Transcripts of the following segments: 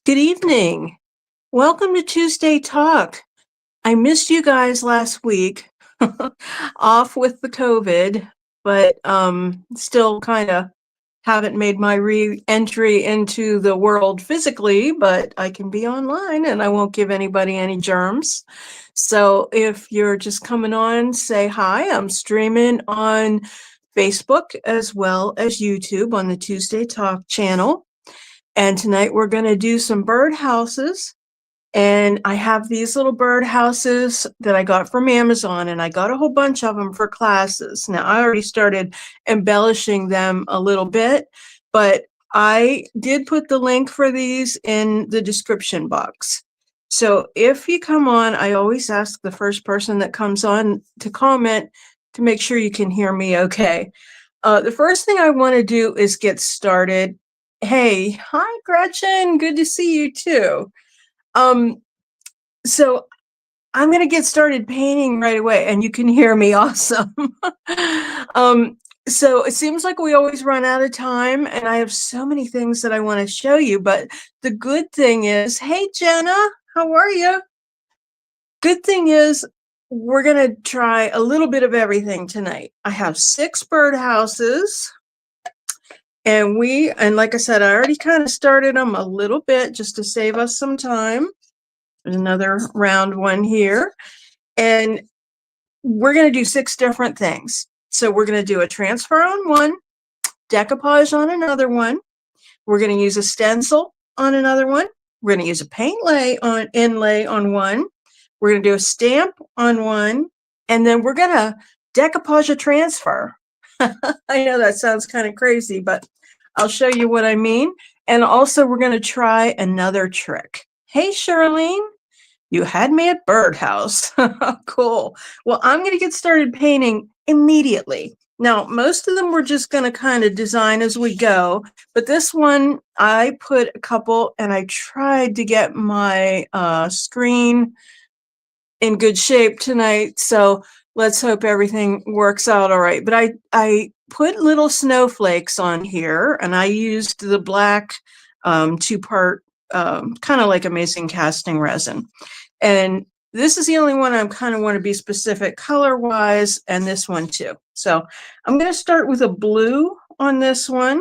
Good evening. Welcome to Tuesday Talk. I missed you guys last week, off with the COVID, but still kind of haven't made my re-entry into the world physically, but I can be online and I won't give anybody any germs. So if you're just coming on, say hi. I'm streaming on Facebook as well as YouTube on the Tuesday Talk channel. And tonight we're going to do some birdhouses. And I have these little birdhouses that I got from Amazon, and I got a whole bunch of them for classes. Now, I already started embellishing them a little bit, but I did put the link for these in the description box. So if you come on, I always ask the first person that comes on to comment to make sure you can hear me okay. The first thing I want to do is get started. Hey, hi Gretchen, good to see you too. So I'm gonna get started painting right away, and you can hear me awesome. So it seems like we always run out of time, and I have so many things that I want to show you, but the good thing is, hey Jenna, how are you? Good thing is we're gonna try a little bit of everything tonight. I have 6 birdhouses. And like I said, I already kind of started them a little bit just to save us some time. There's another round one here. And we're going to do 6 different things. So we're going to do a transfer on one, decoupage on another one. We're going to use a stencil on another one. We're going to use a paint inlay on one. We're going to do a stamp on one. And then we're going to decoupage a transfer. I know that sounds kind of crazy, but I'll show you what I mean. And also we're going to try another trick. Hey, Charlene, you had me at Birdhouse. Cool. Well, I'm going to get started painting immediately. Now, most of them we're just going to kind of design as we go, but this one I put a couple and I tried to get my screen in good shape tonight. So let's hope everything works out all right. But I put little snowflakes on here, and I used the black 2-part, kind of like amazing casting resin. And this is the only one I kind of want to be specific color-wise, and this one too. So I'm going to start with a blue on this one,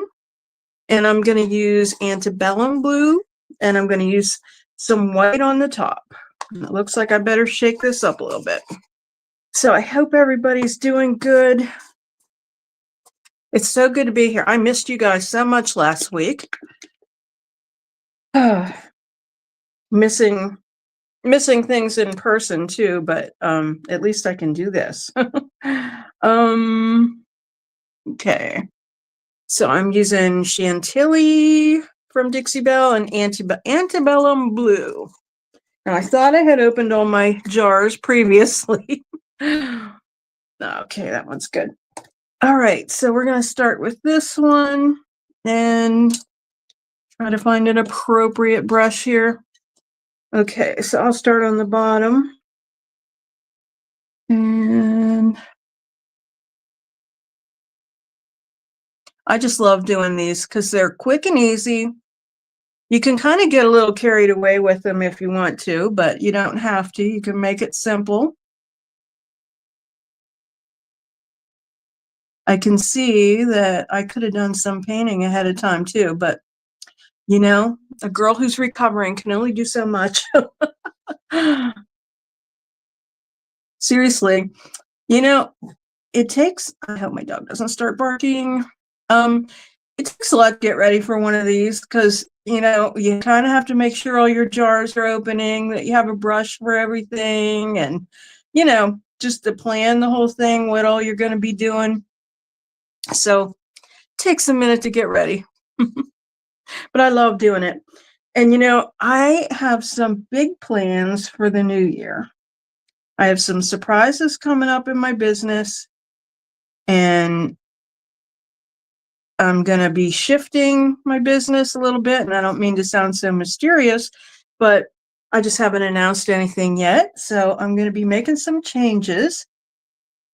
and I'm going to use antebellum blue, and I'm going to use some white on the top. And it looks like I better shake this up a little bit. So I hope everybody's doing good. It's so good to be here. I missed you guys so much last week. Missing things in person too, but at least I can do this. Okay. So I'm using Chantilly from Dixie Belle and Antebellum Blue. Now I thought I had opened all my jars previously. Okay, that one's good. All right, so we're going to start with this one and try to find an appropriate brush here. Okay, so I'll start on the bottom. And I just love doing these because they're quick and easy. You can kind of get a little carried away with them if you want to, but you don't have to. You can make it simple. I can see that I could have done some painting ahead of time too, but you know, a girl who's recovering can only do so much. Seriously, you know, it takes, I hope my dog doesn't start barking. It takes a lot to get ready for one of these because, you know, you kind of have to make sure all your jars are opening, that you have a brush for everything, and, you know, just to plan the whole thing, what all you're going to be doing. So it takes a minute to get ready, but I love doing it. And, you know, I have some big plans for the new year. I have some surprises coming up in my business, and I'm going to be shifting my business a little bit. And I don't mean to sound so mysterious, but I just haven't announced anything yet. So I'm going to be making some changes,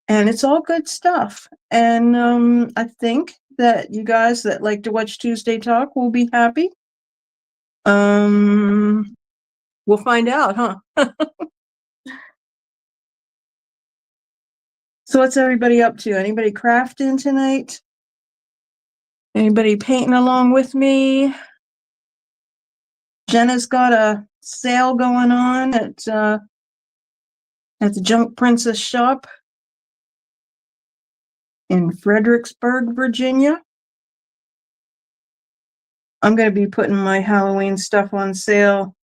and it's all good stuff. And I think that you guys that like to watch Tuesday Talk will be happy. We'll find out, huh? So what's everybody up to? Anybody crafting tonight? Anybody painting along with me? Jenna's got a sale going on at the Junk Princess shop in Fredericksburg, Virginia. I'm going to be putting my Halloween stuff on sale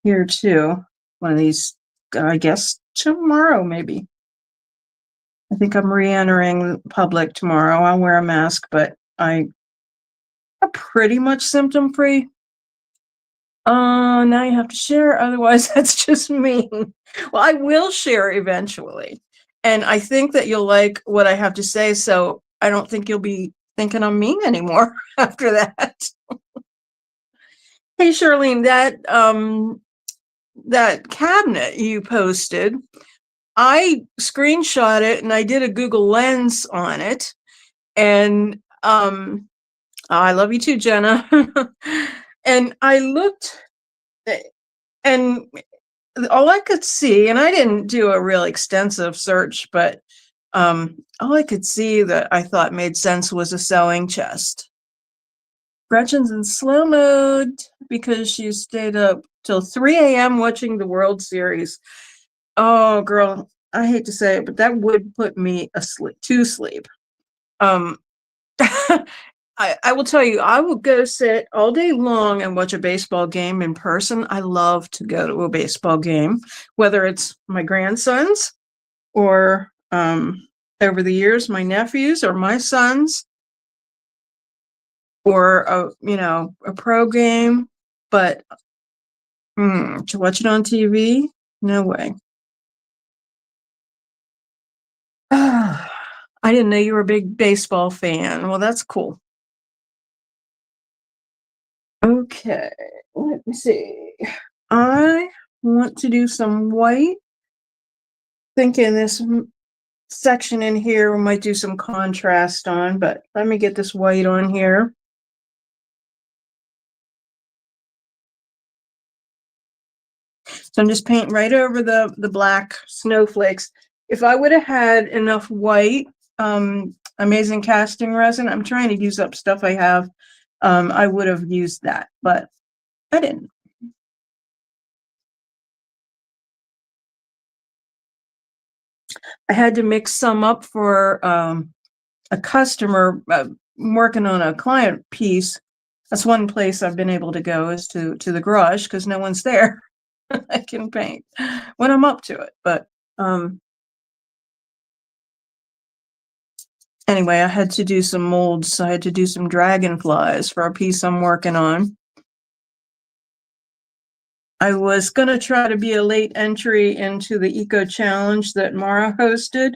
here too. One of these, I guess, tomorrow maybe. I think I'm re-entering public tomorrow. I'll wear a mask, but I'm pretty much symptom-free. Now you have to share, otherwise that's just mean. Well, I will share eventually. And I think that you'll like what I have to say, so I don't think you'll be thinking I'm mean anymore after that. Hey, Charlene, that cabinet you posted, I screenshot it and I did a Google Lens on it. And I love you too, Jenna. And I looked, and all I could see, and I didn't do a real extensive search, but all I could see that I thought made sense was a sewing chest. Gretchen's in slow mode because she stayed up till 3 a.m. watching the World Series. Oh, girl, I hate to say it, but that would put me to sleep. I will tell you, I will go sit all day long and watch a baseball game in person. I love to go to a baseball game, whether it's my grandsons or over the years, my nephews or my sons, or a pro game. But to watch it on TV, no way. I didn't know you were a big baseball fan. Well, that's cool. Okay, let me see. I want to do some white. Thinking this section in here we might do some contrast on, but let me get this white on here. So I'm just painting right over the black snowflakes. If I would have had enough white, amazing casting resin, I'm trying to use up stuff I have. I would have used that, but I didn't. I had to mix some up for a customer working on a client piece. That's one place I've been able to go, is to the garage, because no one's there. I can paint when I'm up to it. But anyway, I had to do some molds. So I had to do some dragonflies for a piece I'm working on. I was going to try to be a late entry into the Eco Challenge that Mara hosted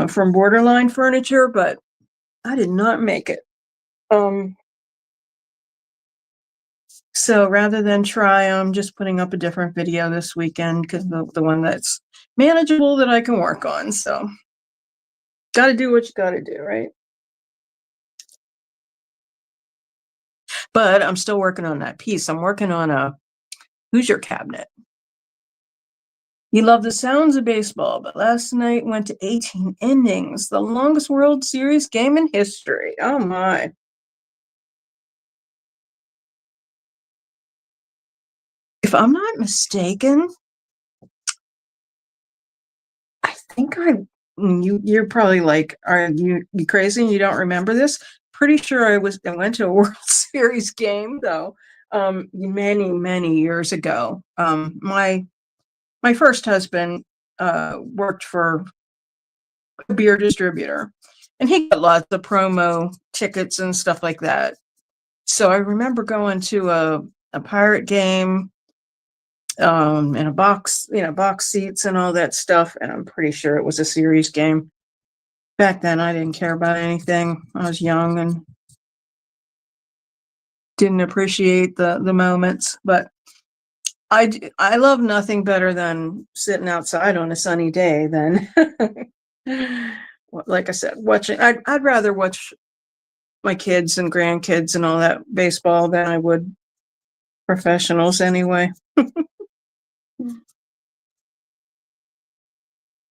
from Borderline Furniture, but I did not make it. So rather than try, I'm just putting up a different video this weekend, because the one that's manageable that I can work on. So got to do what you got to do, right? But I'm still working on that piece. I'm working on a Hoosier cabinet. You love the sounds of baseball, but last night went to 18 innings, the longest World Series game in history. Oh my. If I'm not mistaken, I think you're probably like, are you crazy and you don't remember this? Pretty sure I went to a World Series game though, many years ago. My first husband worked for a beer distributor, and he got lots of promo tickets and stuff like that. So I remember going to a Pirate game, in a box, box seats and all that stuff. And I'm pretty sure it was a series game. Back then, I didn't care about anything. I was young and didn't appreciate the moments. But I love nothing better than sitting outside on a sunny day than, like I said, watching. I'd rather watch my kids and grandkids and all that baseball than I would professionals anyway.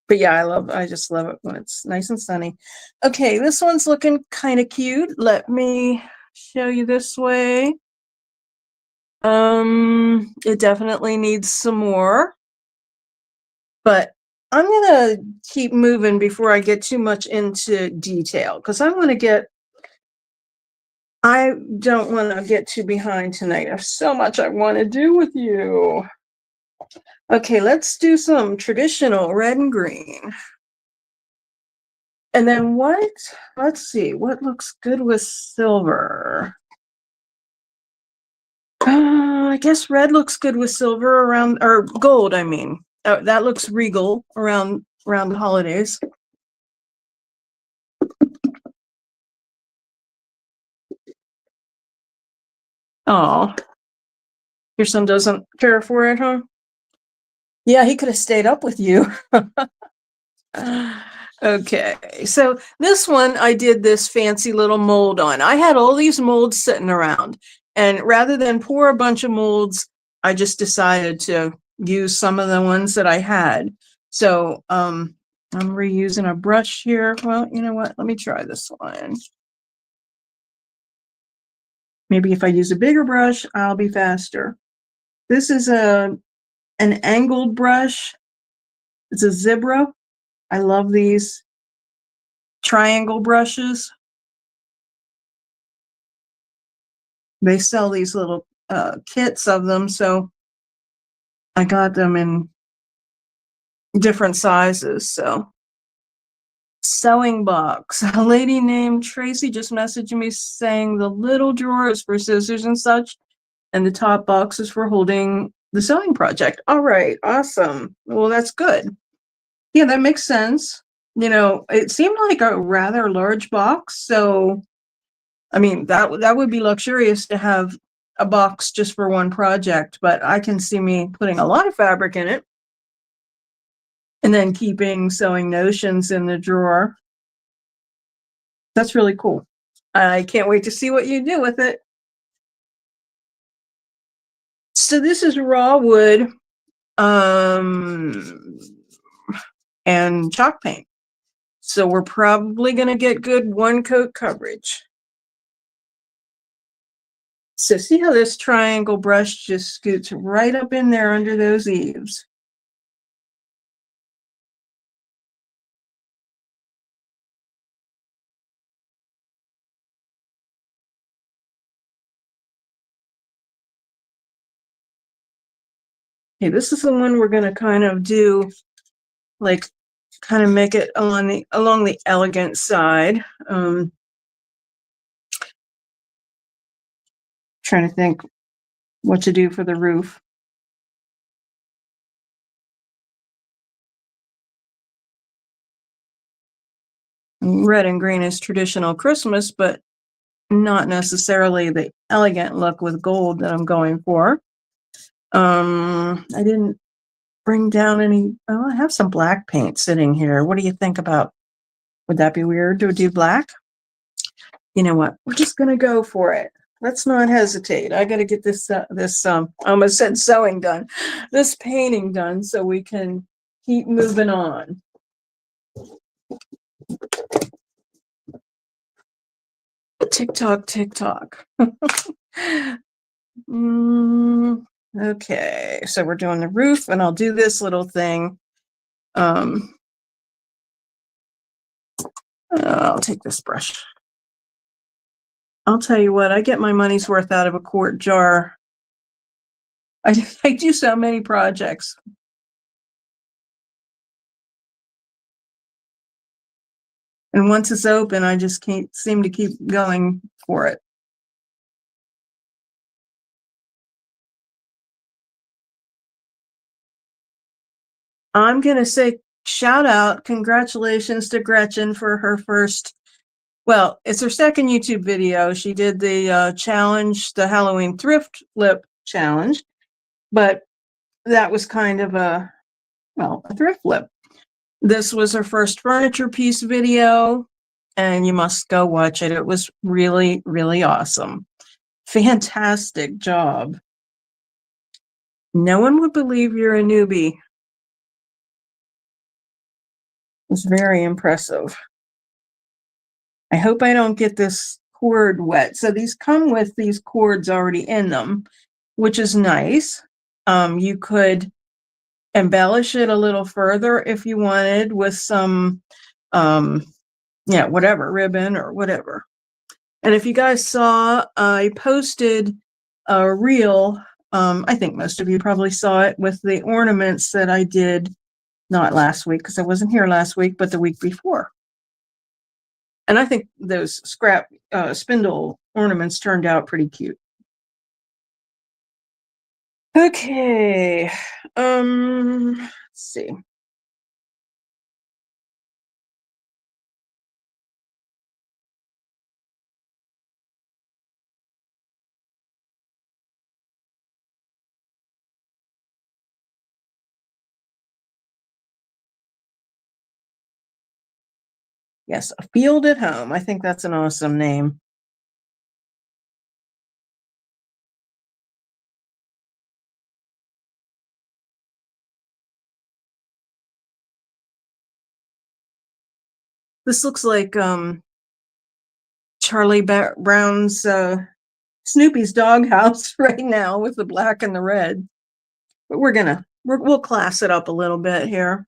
But yeah, I just love it when it's nice and sunny. Okay, this one's looking kind of cute. Let me show you this way. It definitely needs some more, but I'm gonna keep moving before I get too much into detail because I don't want to get too behind tonight. I have so much I want to do with you. Okay, let's do some traditional red and green. And then let's see, what looks good with silver? I guess red looks good with silver around, or gold, I mean. That looks regal around the holidays. Oh, your son doesn't care for it, huh? Yeah, he could have stayed up with you. Okay, so this one I did this fancy little mold on. I had all these molds sitting around, and rather than pour a bunch of molds, I just decided to use some of the ones that I had. So I'm reusing a brush here. Well, you know what? Let me try this one. Maybe if I use a bigger brush, I'll be faster. This is an angled brush. It's a zebra. I love these triangle brushes. They sell these little kits of them, so I got them in different sizes. So sewing box. A lady named Tracy just messaged me saying the little drawer is for scissors and such, and the top box is for holding the sewing project. All right, awesome. Well, that's good. Yeah, that makes sense. You know, it seemed like a rather large box, so I mean that would be luxurious to have a box just for one project, but I can see me putting a lot of fabric in it and then keeping sewing notions in the drawer. That's really cool. I can't wait to see what you do with it. So this is raw wood and chalk paint. So we're probably going to get good one coat coverage. So see how this triangle brush just scoots right up in there under those eaves. Okay, this is the one we're going to kind of do, like, kind of make it along the elegant side. Trying to think what to do for the roof. Red and green is traditional Christmas, but not necessarily the elegant look with gold that I'm going for. I didn't bring down any. Oh, I have some black paint sitting here. What do you think about? Would that be weird to do black? You know what? We're just gonna go for it. Let's not hesitate. I got to get this I almost said sewing done, this painting done, so we can keep moving on. TikTok, TikTok. Okay, so we're doing the roof, and I'll do this little thing. I'll take this brush. I'll tell you what, I get my money's worth out of a quart jar. I do so many projects. And once it's open, I just can't seem to keep going for it. I'm going to say shout out, congratulations to Gretchen for her first, well, it's her second YouTube video. She did the challenge, the Halloween thrift flip challenge, but that was kind of a thrift flip. This was her first furniture piece video, and you must go watch it. It was really, really awesome. Fantastic job. No one would believe you're a newbie. It was very impressive. I hope I don't get this cord wet. So these come with these cords already in them, which is nice. You could embellish it a little further if you wanted with some, whatever, ribbon or whatever. And if you guys saw, I posted a reel. I think most of you probably saw it with the ornaments that I did, not last week because I wasn't here last week, but the week before. And I think those scrap spindle ornaments turned out pretty cute. Okay. Let's see. Yes, A Field at Home. I think that's an awesome name. This looks like Charlie Brown's Snoopy's doghouse right now with the black and the red. But we'll class it up a little bit here.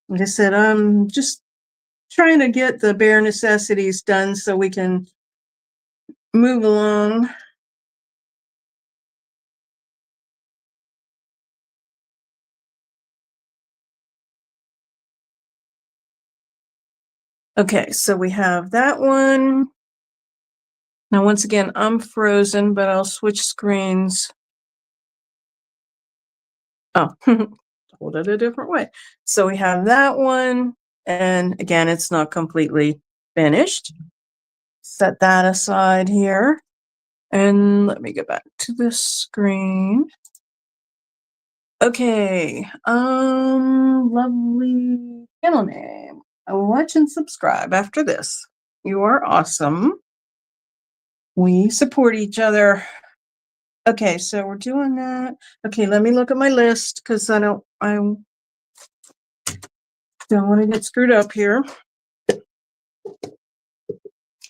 Like I said, I'm just trying to get the bare necessities done so we can move along. Okay, so we have that one. Now, once again, I'm frozen, but I'll switch screens. Oh, hold it a different way. So we have that one. And again, it's not completely finished. Set that aside here. And let me get back to this screen. Okay. Lovely channel name. Watch and subscribe after this. You are awesome. We support each other. Okay, so we're doing that. Okay, let me look at my list because I don't want to get screwed up here.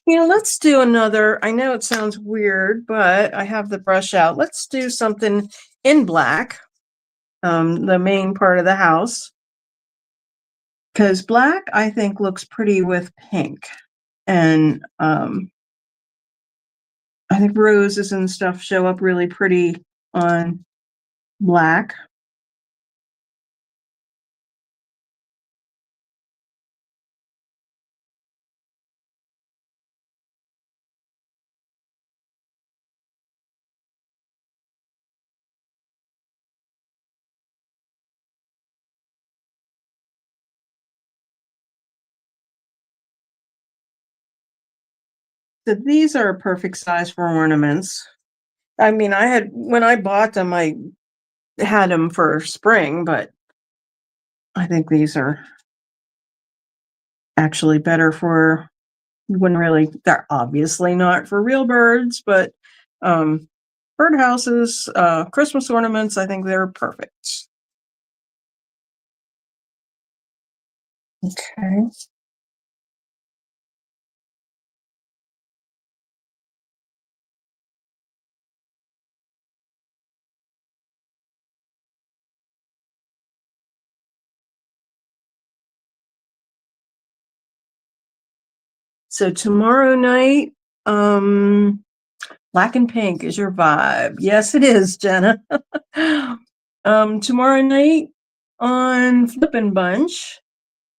Let's do another. I know it sounds weird, but I have the brush out. Let's do something in black, the main part of the house. Because black, I think, looks pretty with pink. And I think roses and stuff show up really pretty on black. So these are a perfect size for ornaments. I mean, when I bought them, I had them for spring, but I think these are actually better for, they're obviously not for real birds, but birdhouses, Christmas ornaments, I think they're perfect. Okay. So tomorrow night, black and pink is your vibe. Yes, it is, Jenna. Tomorrow night on Flippin' Bunch,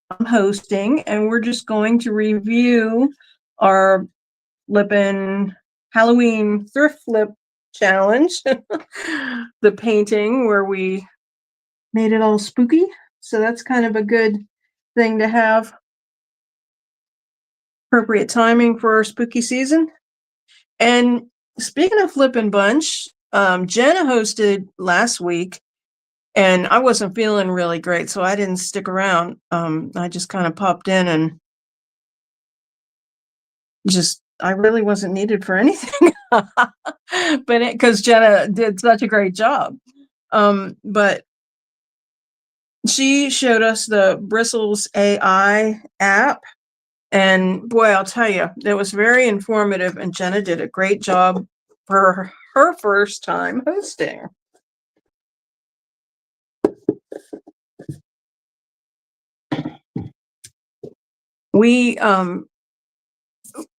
I'm hosting, and we're just going to review our Flippin' Halloween thrift flip challenge, the painting where we made it all spooky. So that's kind of a good thing to have. Appropriate timing for our spooky season. And speaking of flippin' bunch, Jenna hosted last week, and I wasn't feeling really great, so I didn't stick around. I just kind of popped in and just I really wasn't needed for anything, but because Jenna did such a great job. But she showed us the Bristles AI app. And boy, I'll tell you, it was very informative, and Jenna did a great job for her first time hosting. We are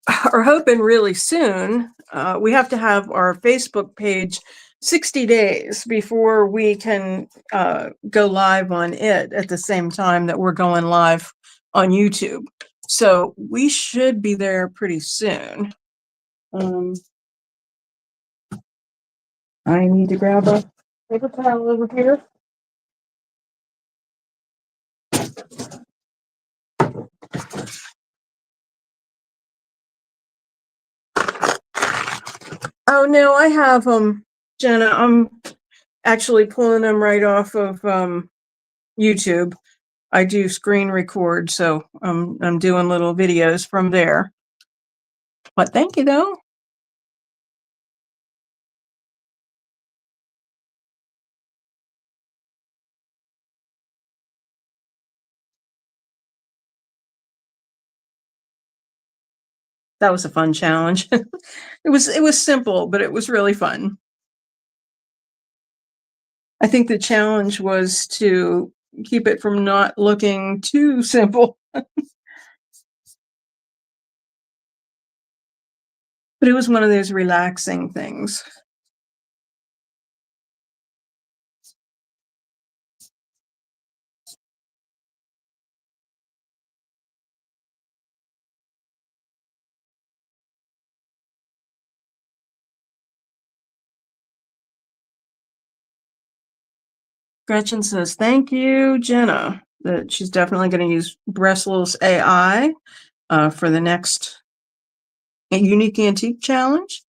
hoping really soon. We have to have our Facebook page 60 days before we can go live on it at the same time that we're going live on YouTube. So we should be there pretty soon. I need to grab a paper towel over here. Oh no, I have them, Jenna. I'm actually pulling them right off of YouTube. I do screen record, so I'm doing little videos from there. But thank you, though. That was a fun challenge. It was simple, but it was really fun. I think the challenge was to keep it from not looking too simple. But it was one of those relaxing things. Gretchen says, thank you, Jenna. That she's definitely going to use Bressel's AI for the next Unique Antique Challenge.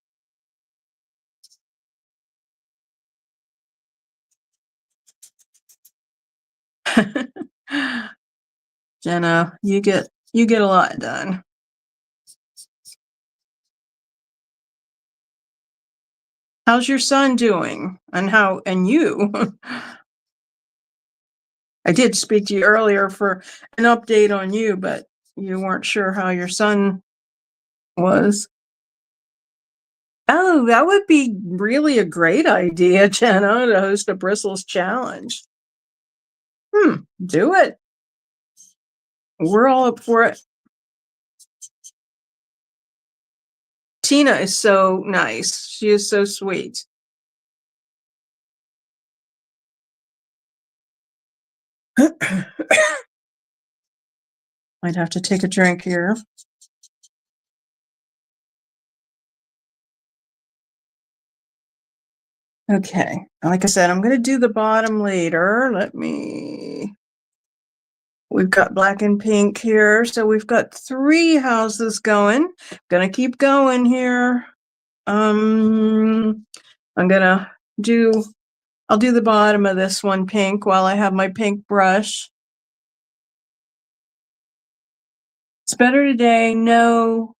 Jenna, you get a lot done. How's your son doing? And you? I did speak to you earlier for an update on you, but you weren't sure how your son was. Oh, that would be really a great idea, Jenna, to host a Bristles challenge. Do it. We're all up for it. Tina is so nice. She is so sweet. I'd have to take a drink here. Okay. Like I said, I'm going to do the bottom later. We've got black and pink here. So we've got 3 houses going. Gonna keep going here. I'm gonna I'll do the bottom of this one pink while I have my pink brush. It's better today. No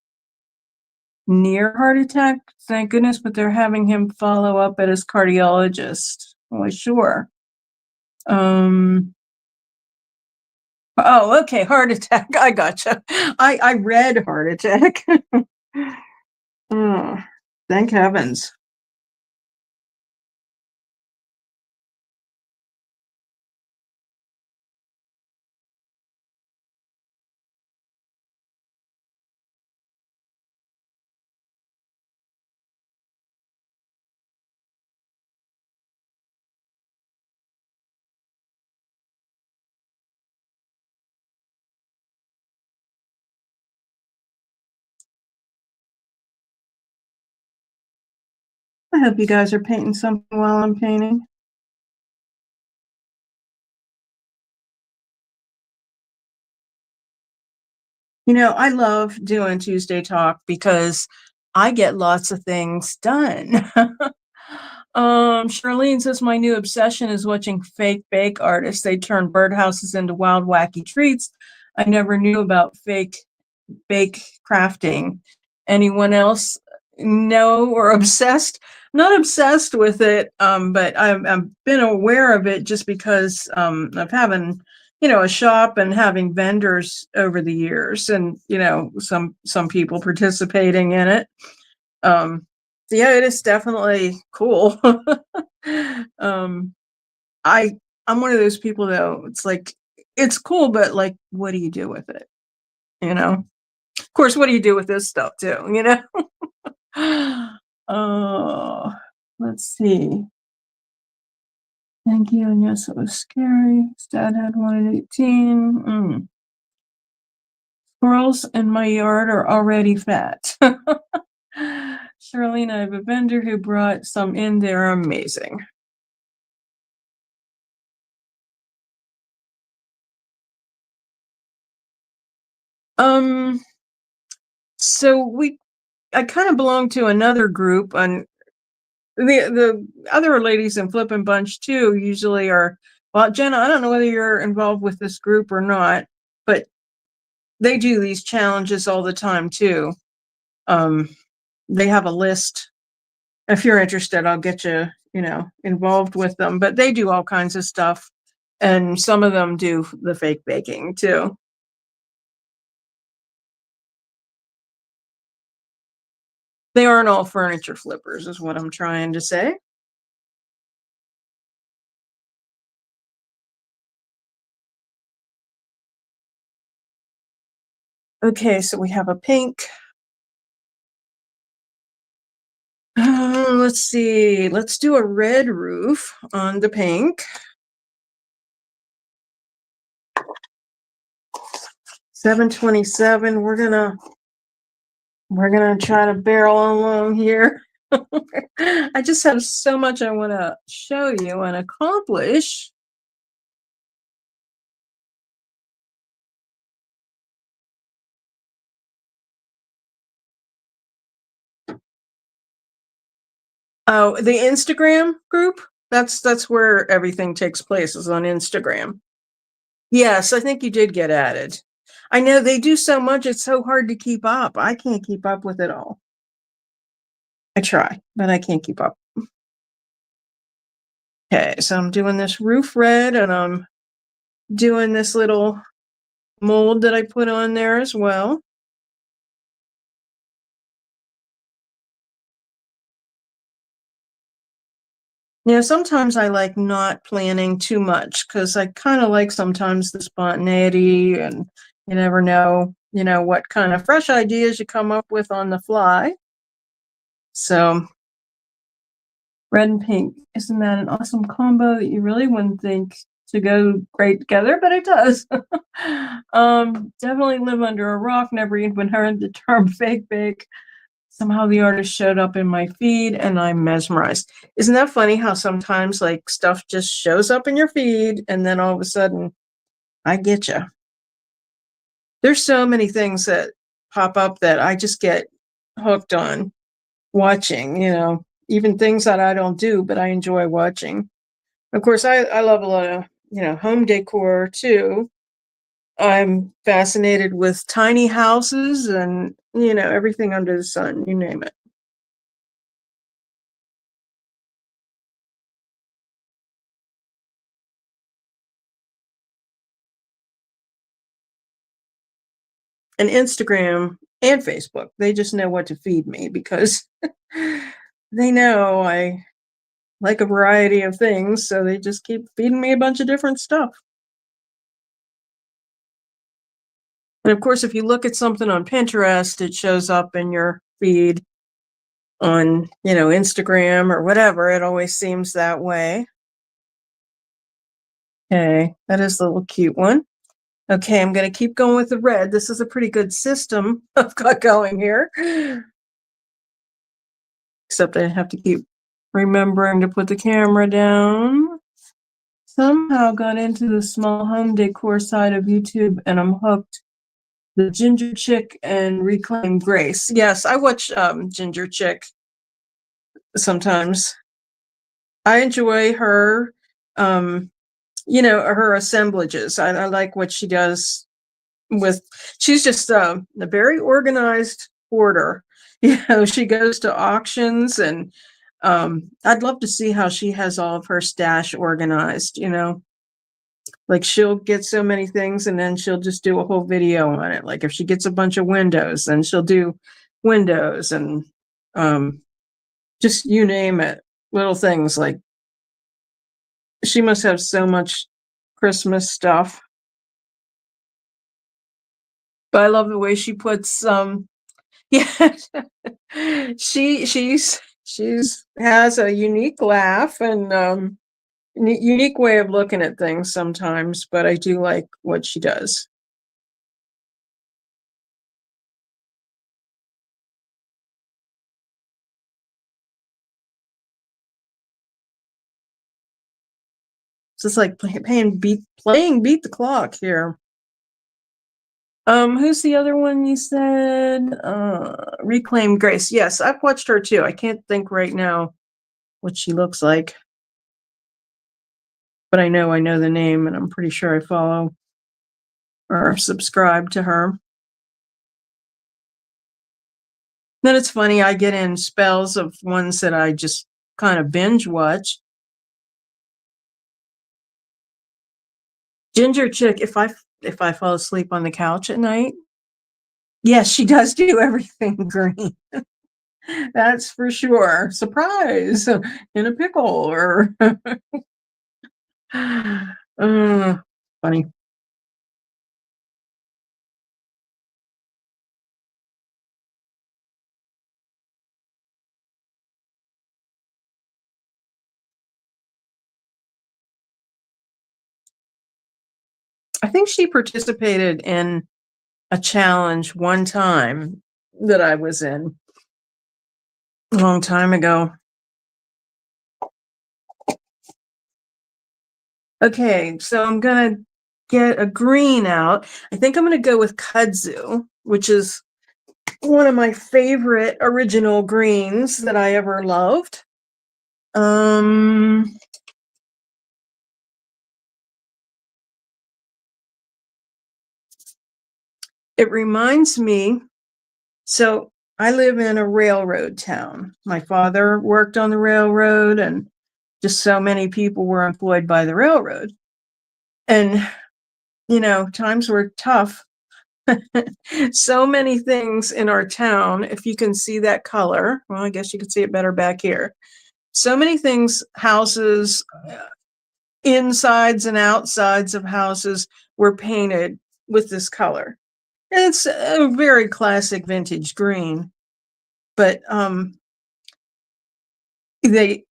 near heart attack, thank goodness, but they're having him follow up at his cardiologist. Well, sure. Oh, okay, heart attack. I gotcha. I read heart attack. Oh, thank heavens. I hope you guys are painting something while I'm painting. I love doing Tuesday Talk because I get lots of things done. Charlene says my new obsession is watching fake bake artists. They turn birdhouses into wild, wacky treats. I never knew about fake bake crafting. Anyone else know or obsessed? Not obsessed with it, but I've been aware of it just because of having, a shop and having vendors over the years, and some people participating in it. So yeah, it is definitely cool. um, I I'm one of those people though. It's like it's cool, but like, what do you do with it? You know. Of course, what do you do with this stuff too? Oh, let's see. Thank you. And yes, it was scary. His dad had one at 18. Squirrels in my yard are already fat. Charlene, I have a vendor who brought some in. They're amazing. Um, so I kind of belong to another group, and the other ladies in Flippin' Bunch too usually are. Well, Jenna, I don't know whether you're involved with this group or not, but they do these challenges all the time too. Um, they have a list. If you're interested, I'll get you, involved with them. But they do all kinds of stuff, and some of them do the fake baking too. They aren't all furniture flippers, is what I'm trying to say. Okay, so we have a pink. Let's see. Let's do a red roof on the pink. 727. We're gonna try to barrel along here. I just have so much I want to show you and accomplish. Oh, the Instagram group? That's where everything takes place, is on Instagram. Yes, I think you did get added. I know they do so much, it's so hard to keep up. I can't keep up with it all. I try, but I can't keep up. Okay, so I'm doing this roof red, and I'm doing this little mold that I put on there as well. Sometimes I like not planning too much because I kind of like sometimes the spontaneity, and you never know, what kind of fresh ideas you come up with on the fly. So red and pink, isn't that an awesome combo that you really wouldn't think to go great together, but it does. Definitely live under a rock, never even heard the term fake bake. Somehow the artist showed up in my feed and I'm mesmerized. Isn't that funny how sometimes like stuff just shows up in your feed and then all of a sudden I get you. There's so many things that pop up that I just get hooked on watching, even things that I don't do, but I enjoy watching. Of course, I love a lot of, home decor too. I'm fascinated with tiny houses and, everything under the sun, you name it. And Instagram and Facebook. They just know what to feed me because they know I like a variety of things, so they just keep feeding me a bunch of different stuff. And of course, if you look at something on Pinterest, it shows up in your feed on, Instagram or whatever. It always seems that way. Okay, that is a little cute one. Okay, I'm going to keep going with the red. This is a pretty good system I've got going here. Except I have to keep remembering to put the camera down. Somehow got into the small home decor side of YouTube and I'm hooked. The Ginger Chick and Reclaim Grace. Yes, I watch Ginger Chick sometimes. I enjoy her, um, her assemblages. I like what she does with. She's just a very organized hoarder. She goes to auctions, and I'd love to see how she has all of her stash organized. Like she'll get so many things and then she'll just do a whole video on it. Like if she gets a bunch of windows, then she'll do windows and um just you name it, little things. Like she must have so much Christmas stuff. But I love the way she puts yeah. She's has a unique laugh and unique way of looking at things sometimes, but I do like what she does. It's just like playing beat the clock here. Who's the other one you said? Reclaim Grace. Yes, I've watched her too. I can't think right now what she looks like, but I know the name, and I'm pretty sure I follow or subscribe to her. Then it's funny, I get in spells of ones that I just kind of binge watch. Ginger Chick, if I fall asleep on the couch at night, yes, she does do everything green. That's for sure. Surprise in a pickle or funny. I think she participated in a challenge one time that I was in a long time ago. Okay, so I'm gonna get a green out. I think I'm gonna go with kudzu, which is one of my favorite original greens that I ever loved. Um, it reminds me, so I live in a railroad town. My father worked on the railroad, and just so many people were employed by the railroad. And, times were tough. So many things in our town, if you can see that color, well, I guess you can see it better back here. So many things, houses, insides and outsides of houses were painted with this color. And it's a very classic vintage green, but the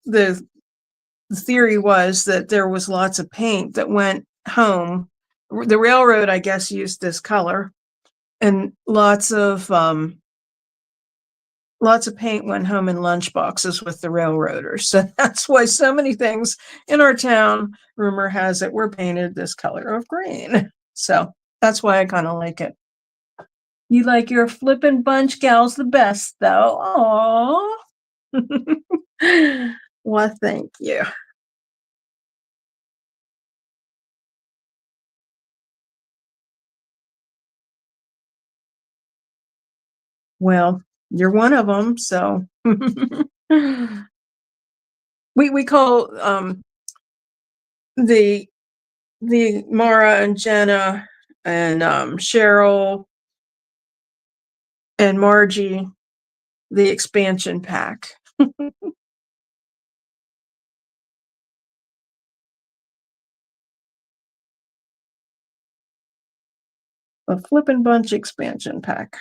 theory was that there was lots of paint that went home. The railroad, I guess, used this color, and lots of paint went home in lunch boxes with the railroaders. So that's why so many things in our town, rumor has it, were painted this color of green. So that's why I kind of like it. You like your flippin' bunch gals the best, though. Aww. Well, thank you. Well, you're one of them, so we call the Mara and Jenna and Cheryl and Margie the expansion pack. A flippin' bunch expansion pack.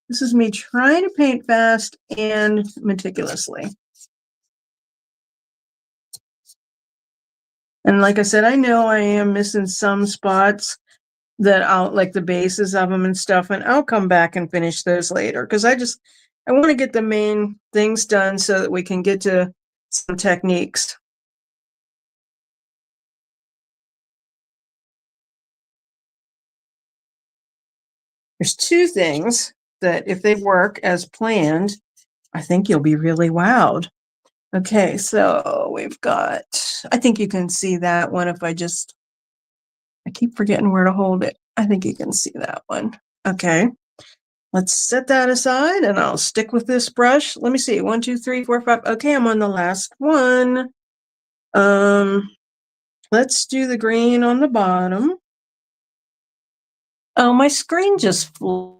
This is me trying to paint fast and meticulously. And like I said, I know I am missing some spots. that I'll like the bases of them and stuff, and I'll come back and finish those later because I want to get the main things done so that we can get to some techniques. There's two things that if they work as planned, I think you'll be really wowed. Okay, so we've got, I think you can see that one if I keep forgetting where to hold it. I think you can see that one. Okay, let's set that aside and I'll stick with this brush. Let me see, 1, 2, 3, 4, 5. Okay, I'm on the last one. Let's do the green on the bottom. Oh, my screen just flew.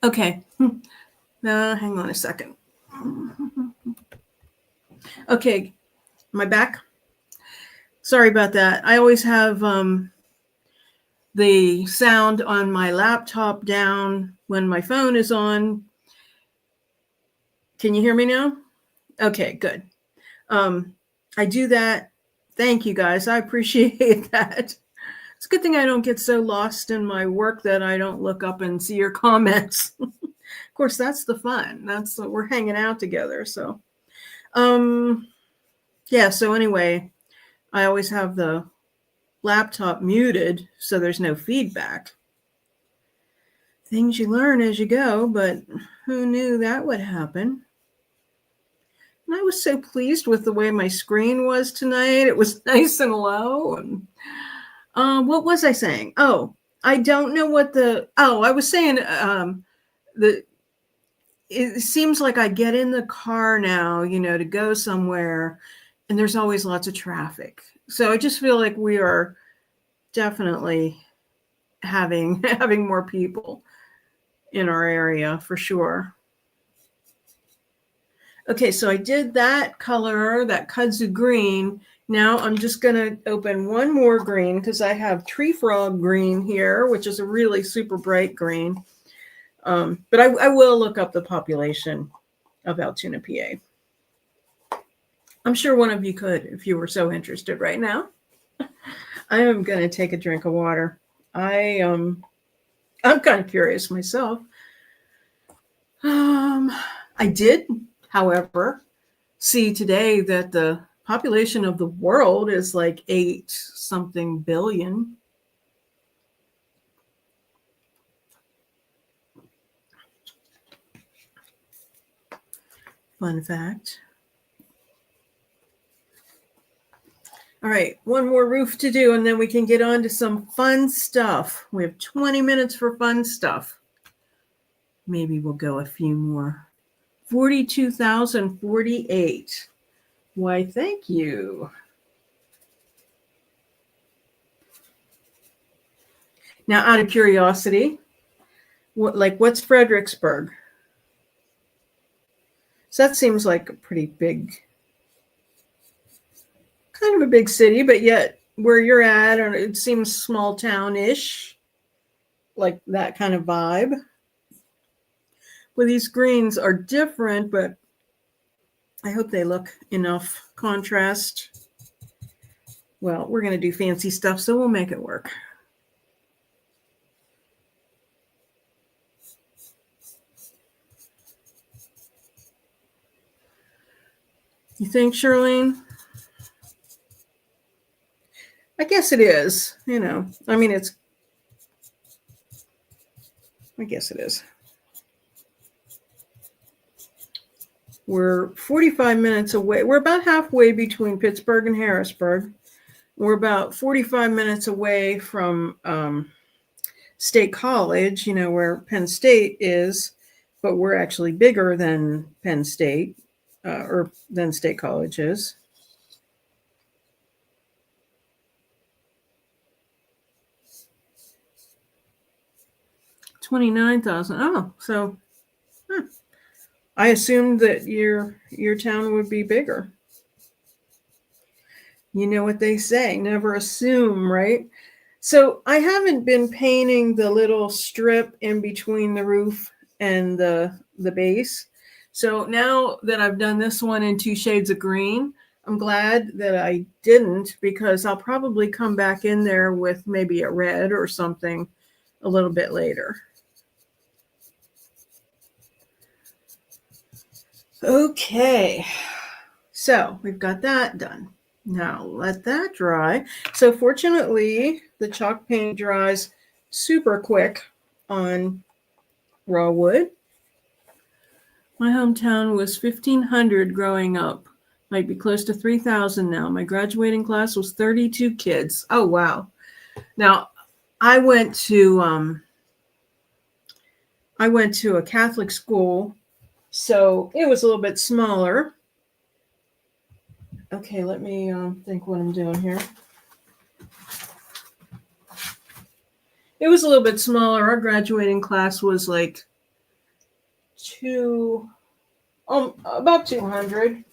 Okay, hang on a second. Okay, am I back? Sorry about that. I always have the sound on my laptop down when my phone is on. Can you hear me now? Okay, good. I do that. Thank you guys. I appreciate that. It's a good thing I don't get so lost in my work that I don't look up and see your comments. Of course, that's the fun. We're hanging out together. So, yeah. So anyway, I always have the laptop muted so there's no feedback. Things you learn as you go, but who knew that would happen? And I was so pleased with the way my screen was tonight. It was nice and low. And what was I saying? Oh, I don't know what I was saying it seems like I get in the car now, to go somewhere, and there's always lots of traffic. So I just feel like we are definitely having more people in our area for sure. Okay, so I did that color, that kudzu green. Now I'm just going to open one more green because I have tree frog green here, which is a really super bright green. But I will look up the population of Altoona, PA. I'm sure one of you could if you were so interested right now. I am going to take a drink of water. I'm kind of curious myself. I did, however, see today that the population of the world is like 8 something billion. Fun fact. All right, one more roof to do, and then we can get on to some fun stuff. We have 20 minutes for fun stuff. Maybe we'll go a few more. 42,048. Why, thank you. Now, out of curiosity, what's Fredericksburg? So that seems like a pretty big, kind of a big city, but yet where you're at, or it seems small town-ish, like that kind of vibe. Well, these greens are different, but I hope they look enough contrast. Well, we're going to do fancy stuff, so we'll make it work. You think, Charlene? I guess it is. You know, I mean, I guess it is. We're 45 minutes away. We're about halfway between Pittsburgh and Harrisburg. We're about 45 minutes away from State College, you know, where Penn State is, but we're actually bigger than Penn State, or than State College is. 29,000. Oh, so I assumed that your town would be bigger. You know what they say, never assume, right? So I haven't been painting the little strip in between the roof and the base. So now that I've done this one in 2 shades of green, I'm glad that I didn't, because I'll probably come back in there with maybe a red or something a little bit later. Okay, so we've got that done. Now let that dry. So fortunately, the chalk paint dries super quick on raw wood. My hometown was 1,500 growing up. Might be close to 3,000 now. My graduating class was 32 kids. Oh, wow. Now, I went to a Catholic school, so it was a little bit smaller. Okay, let me think what I'm doing here. It was a little bit smaller. Our graduating class was like about 200.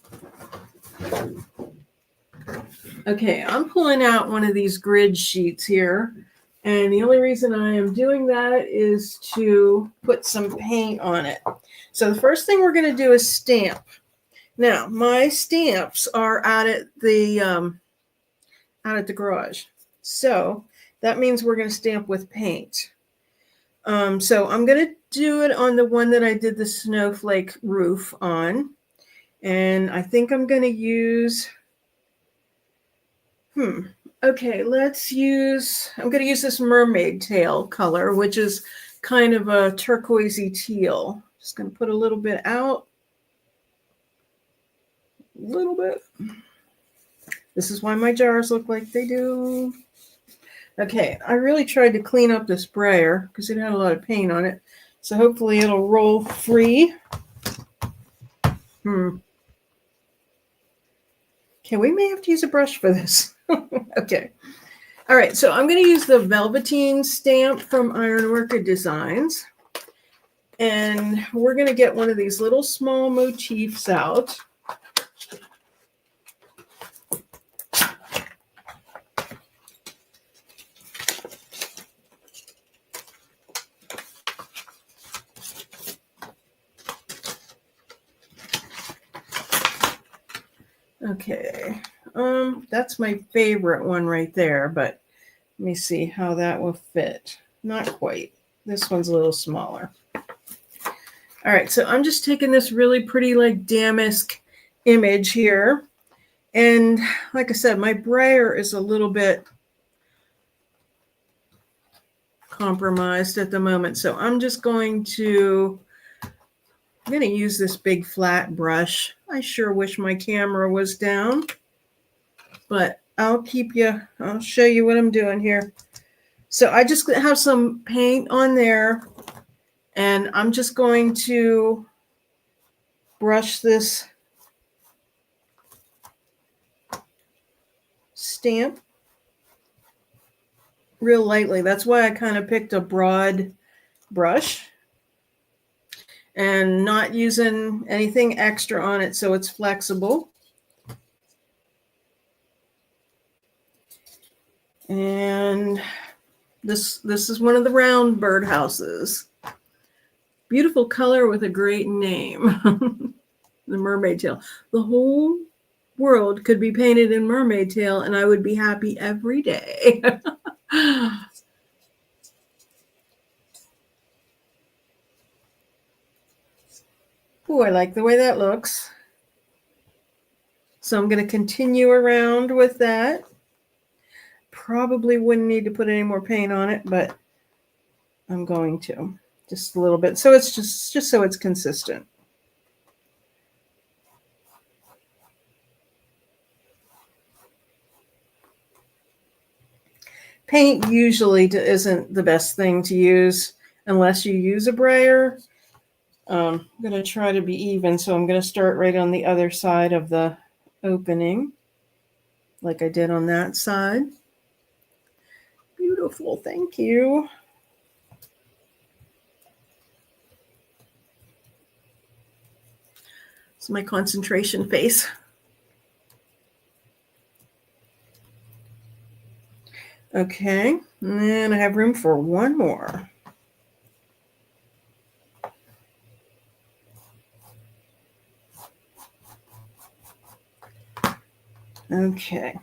Okay, I'm pulling out one of these grid sheets here. And the only reason I am doing that is to put some paint on it. So the first thing we're going to do is stamp. Now, my stamps are out at the garage. So that means we're going to stamp with paint. So I'm going to do it on the one that I did the snowflake roof on. And I think I'm going to use, okay, I'm going to use this mermaid tail color, which is kind of a turquoisey teal. Just going to put a little bit out. A little bit. This is why my jars look like they do. Okay, I really tried to clean up the sprayer because it had a lot of paint on it. So hopefully it'll roll free. Okay, we may have to use a brush for this. Okay. All right, so I'm going to use the Velveteen stamp from Ironworker Designs. And we're going to get one of these little small motifs out. Okay, that's my favorite one right there, but let me see how that will fit. Not quite. This one's a little smaller. All right, so I'm just taking this really pretty like damask image here. And like I said, my brayer is a little bit compromised at the moment. So I'm going to use this big flat brush. I sure wish my camera was down, but I'll show you what I'm doing here. So I just have some paint on there, and I'm just going to brush this stamp real lightly. That's why I kind of picked a broad brush and not using anything extra on it so it's flexible. And this is one of the round birdhouses. Beautiful color with a great name. The mermaid tail. The whole world could be painted in mermaid tail and I would be happy every day. Oh, I like the way that looks. So I'm going to continue around with that. Probably wouldn't need to put any more paint on it, but I'm going to. Just a little bit. So it's just so it's consistent. Paint usually isn't the best thing to use unless you use a brayer. I'm going to try to be even, so I'm going to start right on the other side of the opening, like I did on that side. Beautiful, thank you. It's my concentration face. Okay, and I have room for one more. Okay.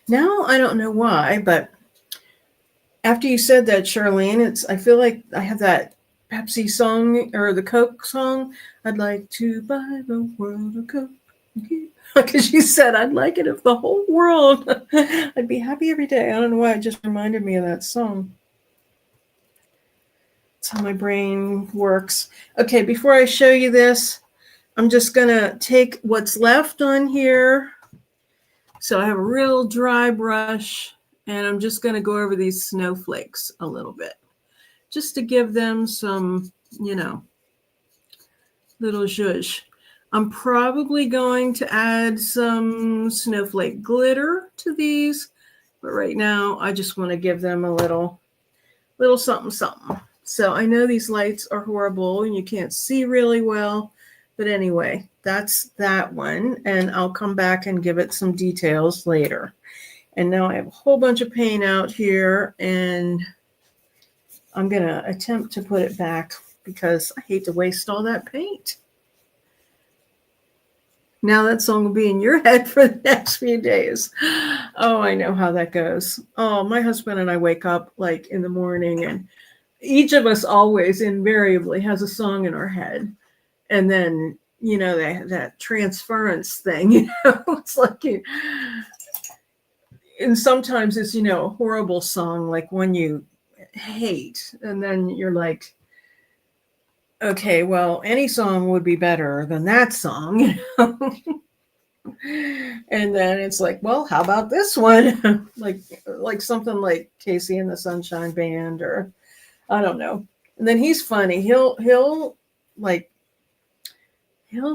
Now I don't know why, but after you said that, Charlene, I feel like I have that Pepsi song or the Coke song. I'd like to buy the world a Coke. Because you said I'd like it if the whole world, I'd be happy every day. I don't know why, it just reminded me of that song. That's how my brain works. Okay, before I show you this, I'm just gonna take what's left on here. So I have a real dry brush, and I'm just gonna go over these snowflakes a little bit, just to give them some, little zhuzh. I'm probably going to add some snowflake glitter to these, but right now I just want to give them a little something, something. So I know these lights are horrible and you can't see really well, but anyway, that's that one. And I'll come back and give it some details later. And now I have a whole bunch of paint out here, and I'm going to attempt to put it back because I hate to waste all that paint. Now that song will be in your head for the next few days. Oh, I know how that goes. Oh, my husband and I wake up like in the morning, and each of us always invariably has a song in our head. And then, that transference thing, it's like, and sometimes it's, a horrible song, like one you hate. And then you're like, okay, well, any song would be better than that song. And then it's like, well, how about this one? like something like Casey and the Sunshine Band, or I don't know. And then he's funny. He'll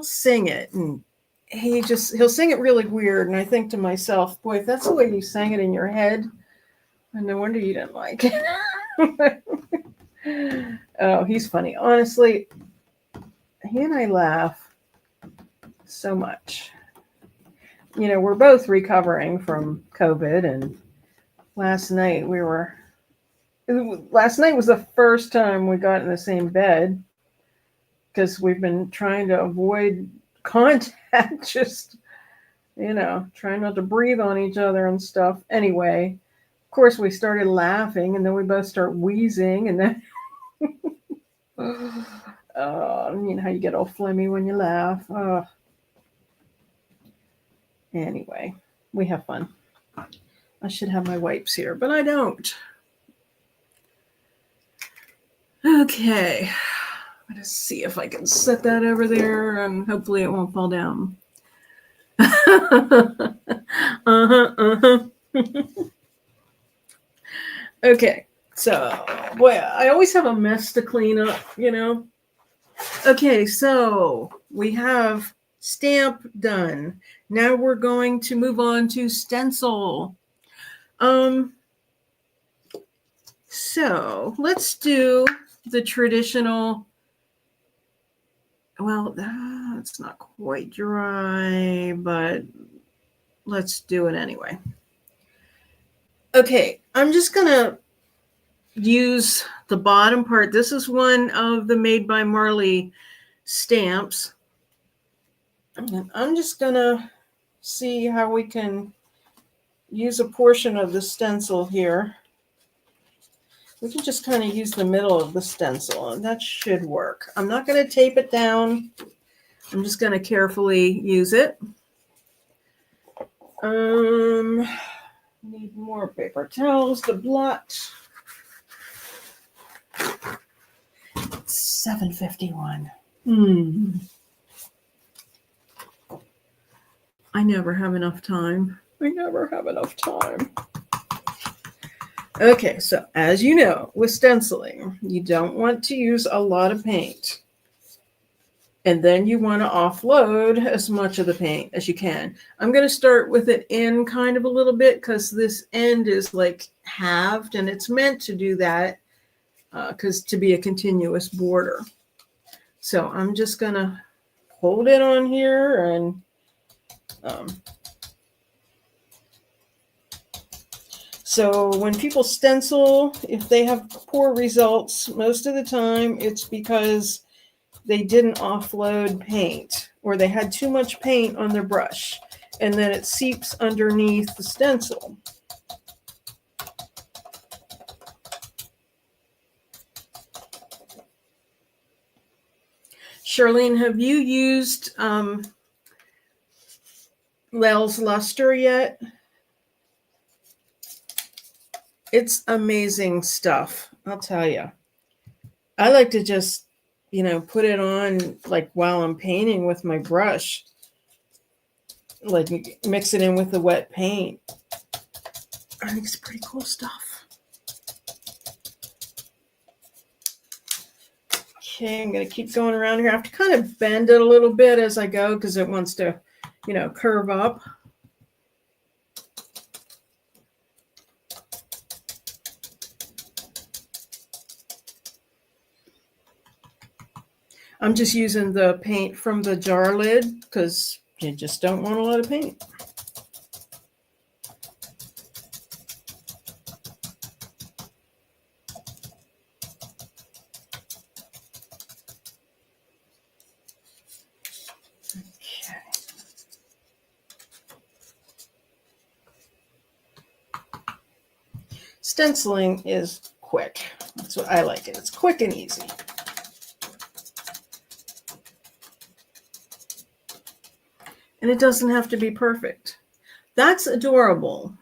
sing it, and he'll sing it really weird. And I think to myself, boy, if that's the way you sang it in your head, then no wonder you didn't like it. Oh, he's funny. Honestly, he and I laugh so much. We're both recovering from COVID, and last night was the first time we got in the same bed because we've been trying to avoid contact, just, trying not to breathe on each other and stuff. Anyway, of course, we started laughing, and then we both start wheezing, and then how you get all phlegmy when you laugh. Anyway, we have fun. I should have my wipes here, but I don't. Okay. I'm going to see if I can set that over there and hopefully it won't fall down. Okay. So, boy, I always have a mess to clean up, you know. Okay, so we have stamp done. Now we're going to move on to stencil. So let's do the traditional. Well, it's not quite dry, but let's do it anyway. Okay, I'm just gonna use the bottom part. This is one of the Made by Marley stamps. And I'm just gonna see how we can use a portion of the stencil here. We can just kind of use the middle of the stencil and that should work. I'm not going to tape it down. I'm just going to carefully use it. Need more paper towels to blot. It's 7:51. I never have enough time. Okay, so as you know, with stenciling, you don't want to use a lot of paint. And then you want to offload as much of the paint as you can. I'm going to start with it in kind of a little bit because this end is like halved and it's meant to do that because to be a continuous border. So I'm just going to hold it on here and so when people stencil, if they have poor results, most of the time it's because they didn't offload paint or they had too much paint on their brush and then it seeps underneath the stencil. Charlene, have you used Lel's Luster yet? It's amazing stuff, I'll tell you. I like to just, you know, put it on like while I'm painting with my brush, like mix it in with the wet paint. I think it's pretty cool stuff. Okay, I'm going to keep going around here. I have to kind of bend it a little bit as I go because it wants to, you know, curve up. I'm just using the paint from the jar lid because you just don't want a lot of paint. Okay. Stenciling is quick. That's what I like it. It's quick and easy. And it doesn't have to be perfect. That's adorable.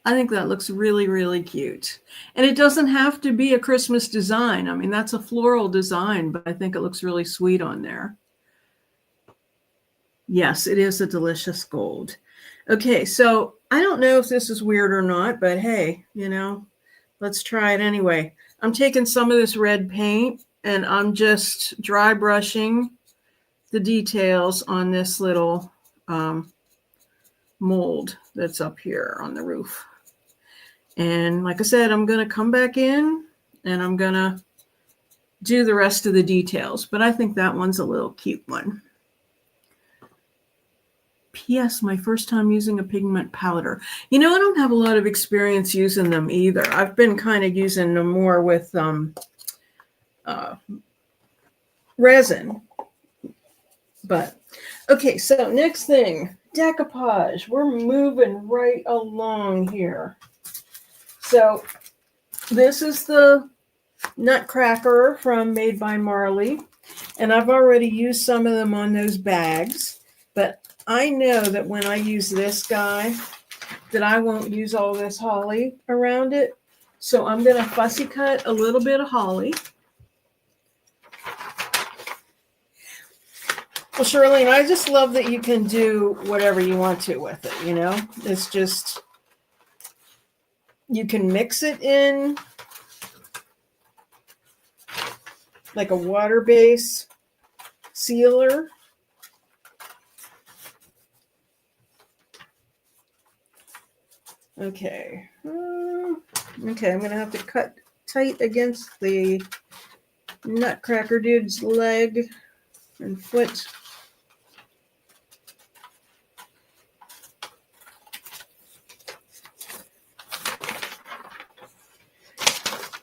I think that looks really, really cute. And it doesn't have to be a Christmas design. I mean, that's a floral design, but I think it looks really sweet on there. Yes, it is a delicious gold. Okay, so I don't know if this is weird or not, but hey, you know, let's try it anyway. I'm taking some of this red paint and I'm just dry brushing the details on this little mold that's up here on the roof. And like I said, I'm going to come back in and I'm going to do the rest of the details. But I think that one's a little cute one. P.S. My first time using a pigment powder. You know, I don't have a lot of experience using them either. I've been kind of using them more with resin. But, okay, so next thing, decoupage. We're moving right along here. So this is the Nutcracker from Made by Marley. And I've already used some of them on those bags. But I know that when I use this guy, that I won't use all this holly around it. So I'm going to fussy cut a little bit of holly. Well, Charlene, I just love that you can do whatever you want to with it, you know? It's just, you can mix it in like a water base sealer. Okay. Okay, I'm going to have to cut tight against the Nutcracker dude's leg and foot.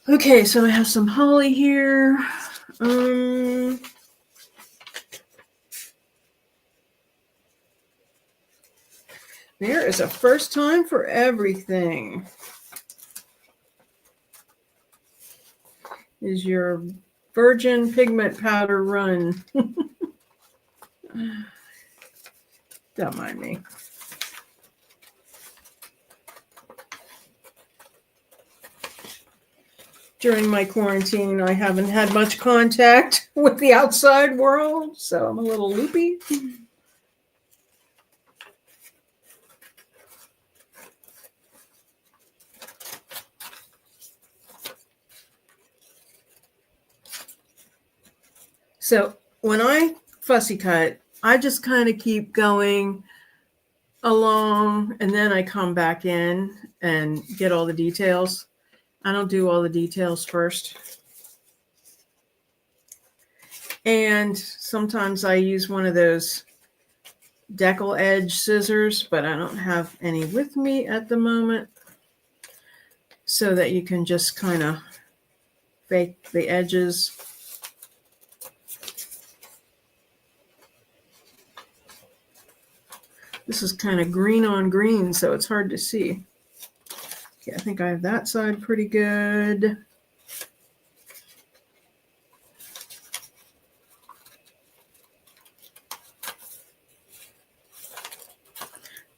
Okay, so I have some holly here. There is a first time for everything. Is your virgin pigment powder run? Don't mind me. During my quarantine, I haven't had much contact with the outside world, so I'm a little loopy. So when I fussy cut, I just kind of keep going along, and then I come back in and get all the details. I don't do all the details first. And sometimes I use one of those decal edge scissors, but I don't have any with me at the moment, so that you can just kind of fake the edges. This is kind of green on green, so it's hard to see. Okay, I think I have that side pretty good.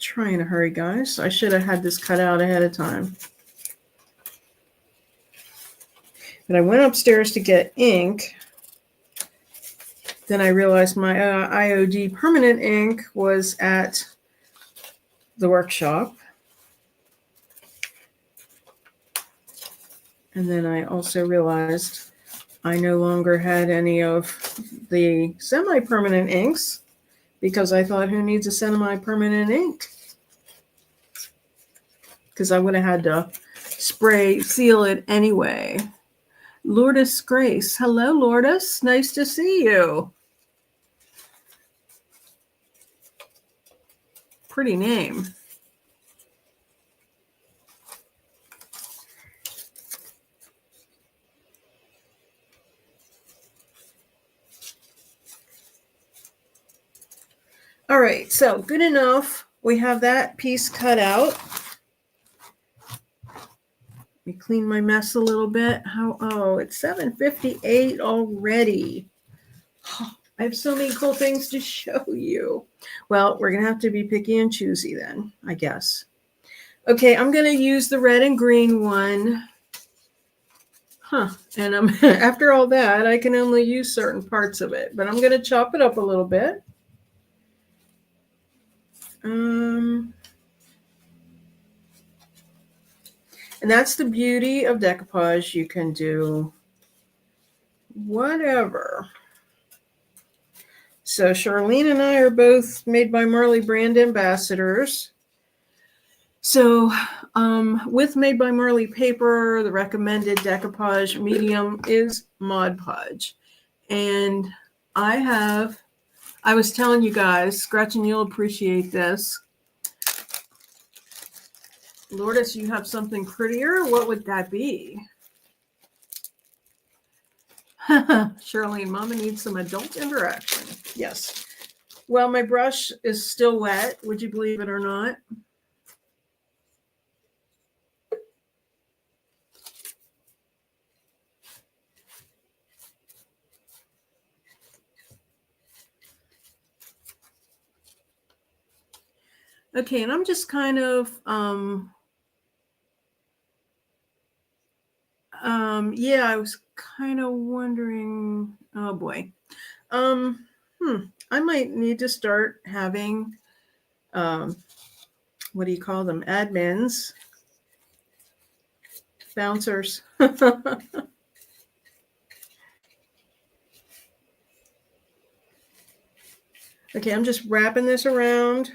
Trying to hurry, guys. I should have had this cut out ahead of time. But I went upstairs to get ink. Then I realized my IOD permanent ink was at the workshop. And then I also realized I no longer had any of the semi-permanent inks, because I thought, who needs a semi-permanent ink? Because I would have had to spray seal it anyway. Lourdes Grace. Hello, Lourdes. Nice to see you. Pretty name. All right, so good enough. We have that piece cut out. Let me clean my mess a little bit. Oh, it's 7:58 already. I have so many cool things to show you. Well, we're going to have to be picky and choosy then, I guess. Okay, I'm going to use the red and green one. And after all that, I can only use certain parts of it, but I'm going to chop it up a little bit. And that's the beauty of decoupage. You can do whatever. So Charlene and I are both Made by Marley brand ambassadors. So with Made by Marley paper, the recommended decoupage medium is Mod Podge. And I was telling you guys, Gretchen, you'll appreciate this. Lourdes, you have something prettier? What would that be? Charlene, Mama needs some adult interaction. Yes. Well, my brush is still wet. Would you believe it or not? Okay, and I'm just kind of Yeah, I was kind of wondering, oh boy. Um, I might need to start having, um, what do you call them? Admins, bouncers. Okay, I'm just wrapping this around.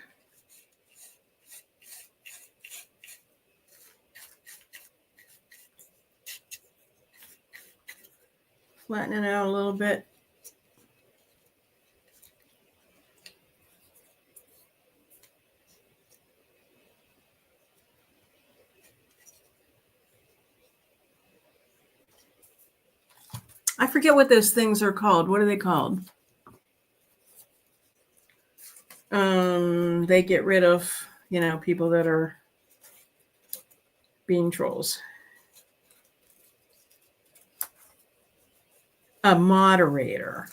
Flatten it out a little bit. I forget what those things are called. What are they called? They get rid of, people that are being trolls. A moderator.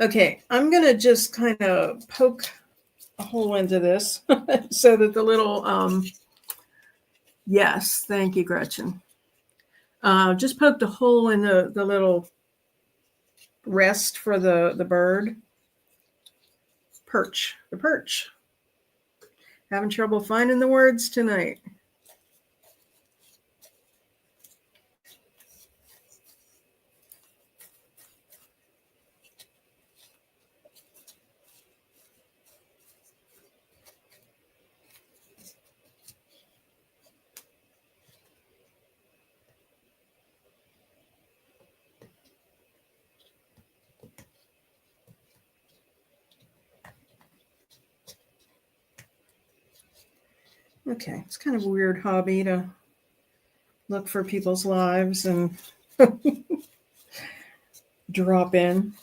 Okay, I'm going to just kind of poke a hole into this so that the little, yes, thank you, Gretchen. Just poked a hole in the little rest for the bird. Perch, the perch. Having trouble finding the words tonight. Okay, it's kind of a weird hobby to look for people's lives and drop in.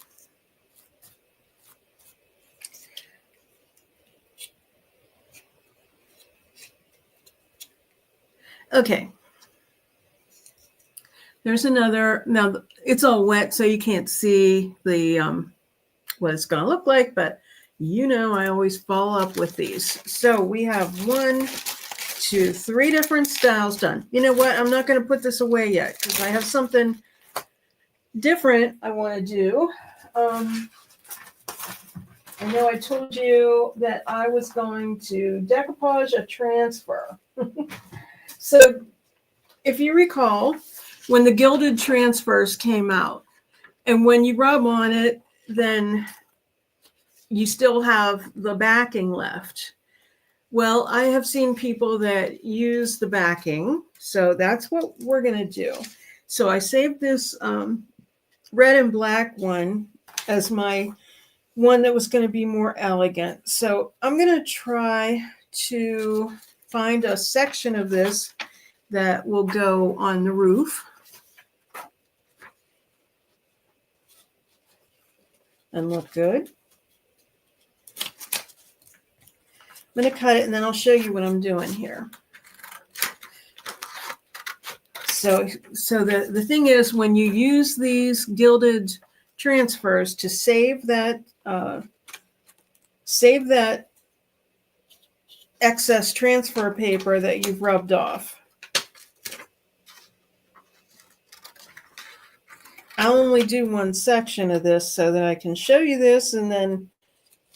Okay. There's another. Now it's all wet, so you can't see the what it's going to look like, but I always follow up with these. So we have 1, 2, 3 different styles done. You know what? I'm not going to put this away yet because I have something different I want to do. I know I told you that I was going to decoupage a transfer. So if you recall, when the gilded transfers came out, and when you rub on it, then you still have the backing left. Well, I have seen people that use the backing, so that's what we're going to do. So I saved this red and black one as my one that was going to be more elegant. So I'm going to try to find a section of this that will go on the roof. And look good. I'm going to cut it and then I'll show you what I'm doing here. So the thing is, when you use these gilded transfers to save that excess transfer paper that you've rubbed off. I'll only do one section of this so that I can show you this and then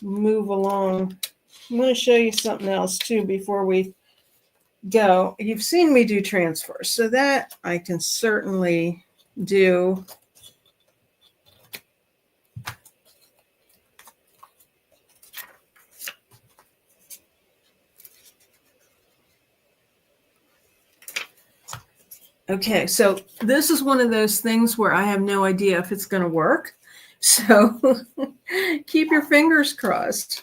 move along. I'm going to show you something else too before we go. You've seen me do transfers, so that I can certainly do. Okay, so this is one of those things where I have no idea if it's going to work. So keep your fingers crossed.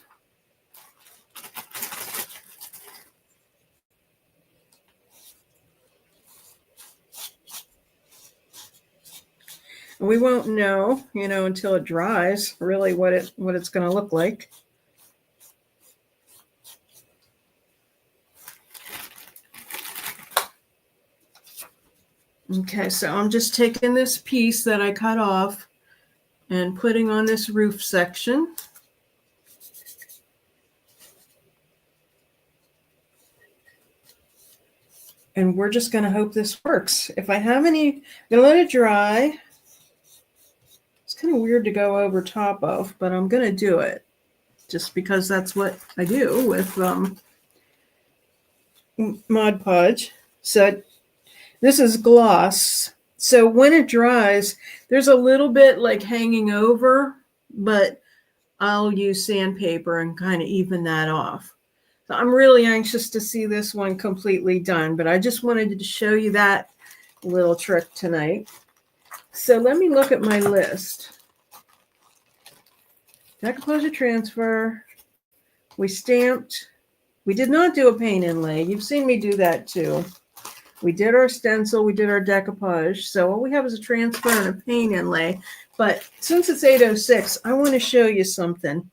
We won't know, until it dries, really what it's going to look like. Okay, so I'm just taking this piece that I cut off and putting on this roof section. And we're just going to hope this works. If I have any, I'm going to let it dry. It's kind of weird to go over top of, but I'm going to do it just because that's what I do with Mod Podge. So this is gloss. So when it dries, there's a little bit like hanging over, but I'll use sandpaper and kind of even that off. So I'm really anxious to see this one completely done, but I just wanted to show you that little trick tonight. So let me look at my list. Decoupage transfer. We stamped. We did not do a paint inlay. You've seen me do that too. We did our stencil. We did our decoupage. So all we have is a transfer and a paint inlay. But since it's 8:06, I want to show you something.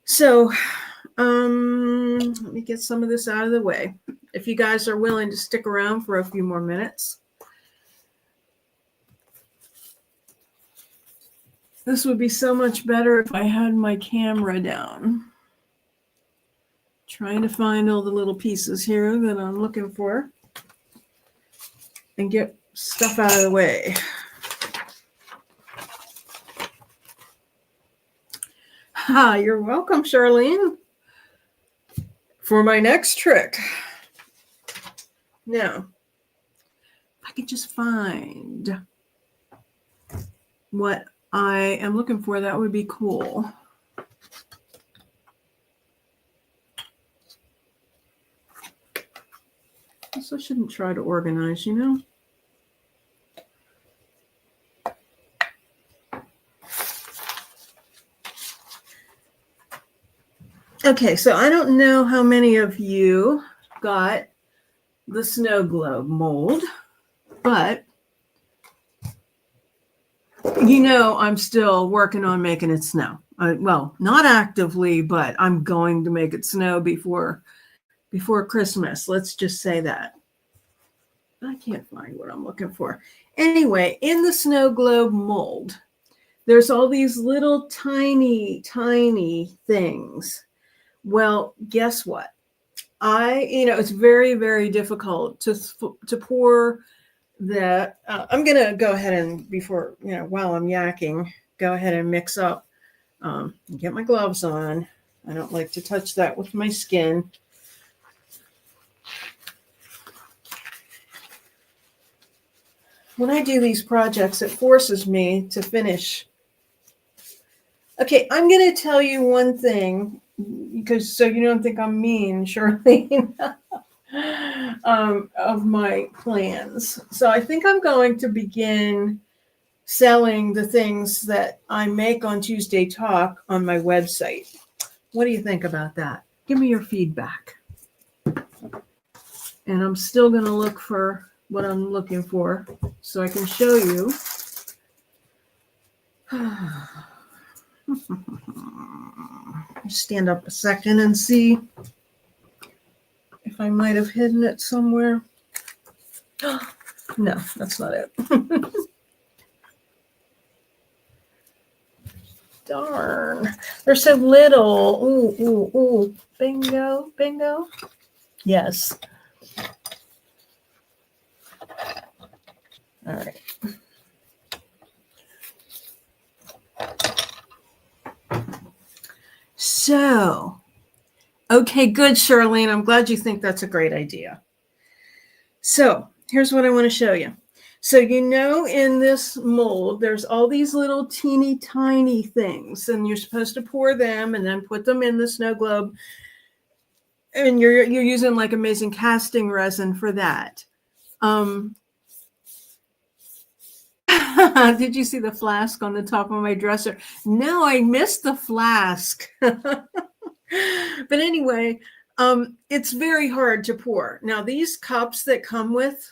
So let me get some of this out of the way. If you guys are willing to stick around for a few more minutes. This would be so much better if I had my camera down. Trying to find all the little pieces here that I'm looking for and get stuff out of the way. Ha, you're welcome, Charlene, for my next trick. Now, if I could just find what I am looking for, that would be cool. Guess I shouldn't try to organize, you know? Okay, so I don't know how many of you got the snow globe mold, but you know I'm still working on making it snow. Well, not actively, but I'm going to make it snow before Christmas. Let's just say that. I can't find what I'm looking for. Anyway, in the snow globe mold, there's all these little tiny, tiny things. Well, guess what? It's very, very difficult to pour that. I'm going to go ahead and while I'm yakking, go ahead and mix up, get my gloves on. I don't like to touch that with my skin. When I do these projects, it forces me to finish. Okay, I'm going to tell you one thing, because so you don't think I'm mean, Charlene, of my plans. So I think I'm going to begin selling the things that I make on Tuesday Talk on my website. What do you think about that? Give me your feedback. And I'm still going to look for what I'm looking for so I can show you. Stand up a second and see if I might have hidden it somewhere. No, that's not it. Darn. They're so little. Ooh. Bingo. Yes. All right. So, okay, good, Charlene. I'm glad you think that's a great idea. So, here's what I want to show you. So, in this mold, there's all these little teeny tiny things, and you're supposed to pour them and then put them in the snow globe. And you're using like amazing casting resin for that. Did you see the flask on the top of my dresser? No, I missed the flask. But anyway, it's very hard to pour. Now, these cups that come with,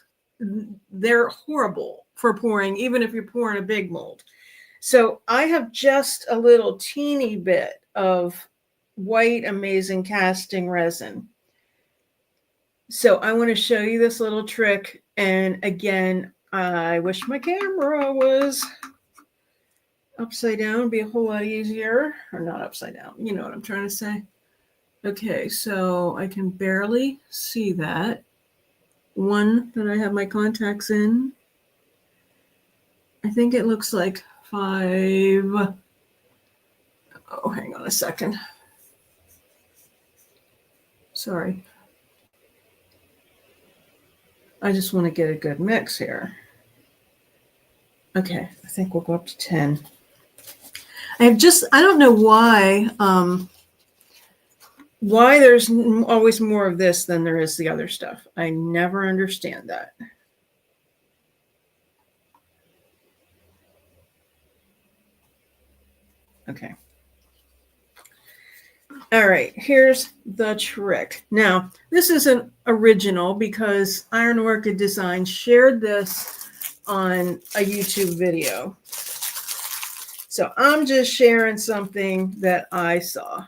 they're horrible for pouring, even if you're pouring a big mold. So I have just a little teeny bit of white amazing casting resin. So I want to show you this little trick. And again, I wish my camera was upside down. It'd be a whole lot easier. Or not upside down. You know what I'm trying to say. Okay, so I can barely see that. one that I have my contacts in. I think it looks like 5. Oh, hang on a second. Sorry. I just want to get a good mix here. Okay, I think we'll go up to 10. I don't know why there's always more of this than there is the other stuff. I never understand that. Okay. All right, here's the trick. Now, this isn't original because Iron Orchid Design shared this on a YouTube video. So I'm just sharing something that I saw.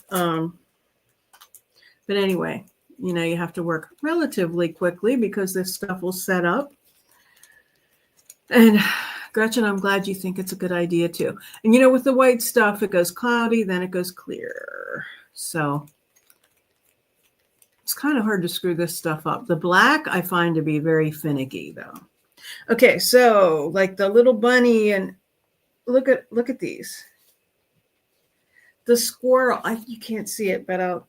But anyway, you have to work relatively quickly because this stuff will set up. And Gretchen, I'm glad you think it's a good idea too. And with the white stuff, it goes cloudy, then it goes clear. So it's kind of hard to screw this stuff up. The black I find to be very finicky though. Okay, so like the little bunny, and look at these. The squirrel, you can't see it, but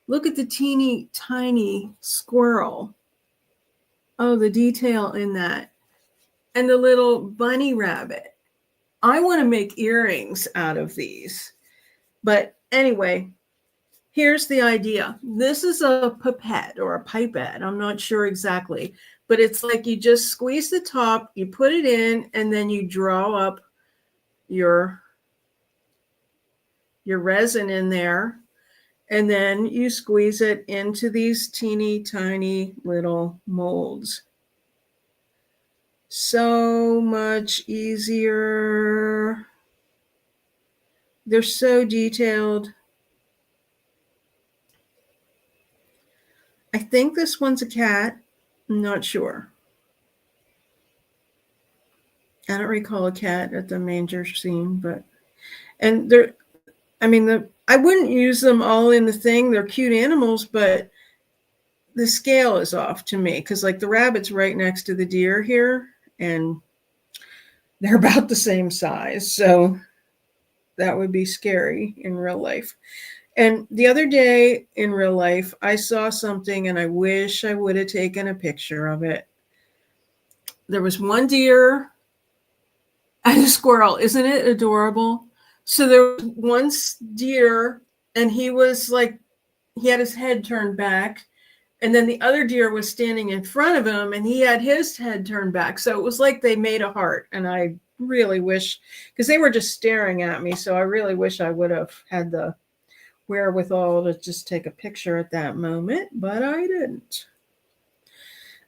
look at the teeny tiny squirrel. Oh, the detail in that. And the little bunny rabbit. I want to make earrings out of these. But anyway, here's the idea. This is a pipette or a pipette. I'm not sure exactly. But it's like you just squeeze the top, you put it in, and then you draw up your resin in there. And then you squeeze it into these teeny tiny little molds. So much easier. They're so detailed. I think this one's a cat. I'm not sure. I don't recall a cat at the manger scene, I wouldn't use them all in the thing. They're cute animals, but the scale is off to me because like the rabbit's right next to the deer here and they're about the same size. So that would be scary in real life. And the other day in real life, I saw something and I wish I would have taken a picture of it. There was one deer and a squirrel. Isn't it adorable? So there was one deer and he had his head turned back. And then the other deer was standing in front of him and he had his head turned back. So it was like they made a heart. And I really wish, because they were just staring at me. So I really wish I would have had the wherewithal to just take a picture at that moment, but I didn't.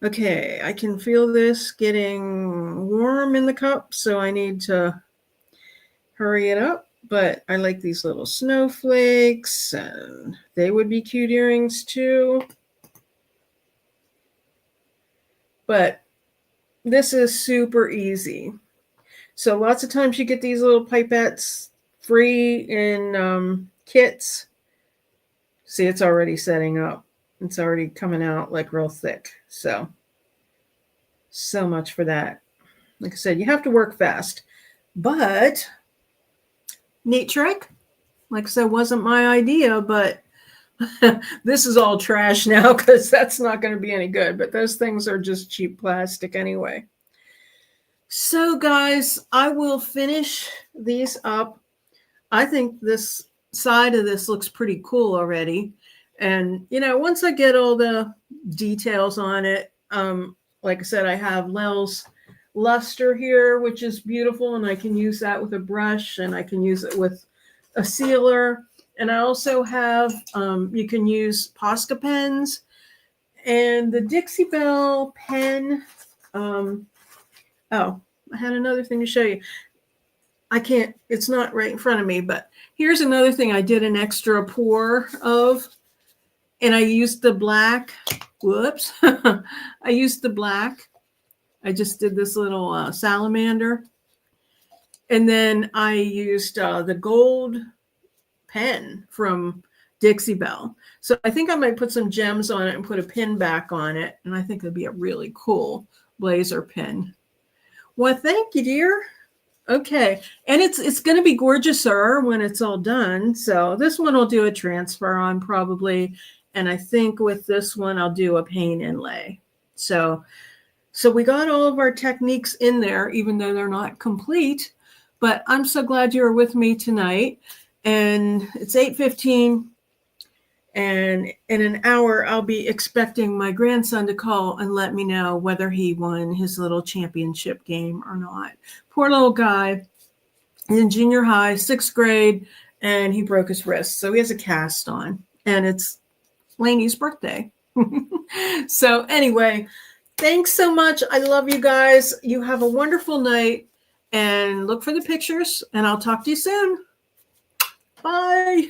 Okay, I can feel this getting warm in the cup, so I need to hurry it up. But I like these little snowflakes, and they would be cute earrings too. But this is super easy. So lots of times you get these little pipettes free in kits. See, it's already setting up. It's already coming out like real thick. So much for that. Like I said, you have to work fast. But neat trick. Like I said, wasn't my idea, but this is all trash now because that's not going to be any good. But those things are just cheap plastic anyway. So guys, I will finish these up. I think this side of this looks pretty cool already. And, once I get all the details on it, like I said, I have Lel's luster here, which is beautiful. And I can use that with a brush and I can use it with a sealer. And I also have, you can use Posca pens and the Dixie Belle pen. Oh, I had another thing to show you. It's not right in front of me, but here's another thing I did an extra pour of, and I used the black. Whoops. I used the black. I just did this little salamander. And then I used the gold pen from Dixie Belle. So I think I might put some gems on it and put a pin back on it. And I think it'd be a really cool blazer pin. Well, thank you, dear. Okay. And it's going to be gorgeouser when it's all done. So this one I'll do a transfer on probably. And I think with this one, I'll do a paint inlay. So we got all of our techniques in there, even though they're not complete. But I'm so glad you're with me tonight. And it's 8:15. And in an hour, I'll be expecting my grandson to call and let me know whether he won his little championship game or not. Poor little guy. He's in junior high, 6th grade, and he broke his wrist. So he has a cast on. And it's Lainey's birthday. So anyway, thanks so much. I love you guys. You have a wonderful night. And look for the pictures. And I'll talk to you soon. Bye.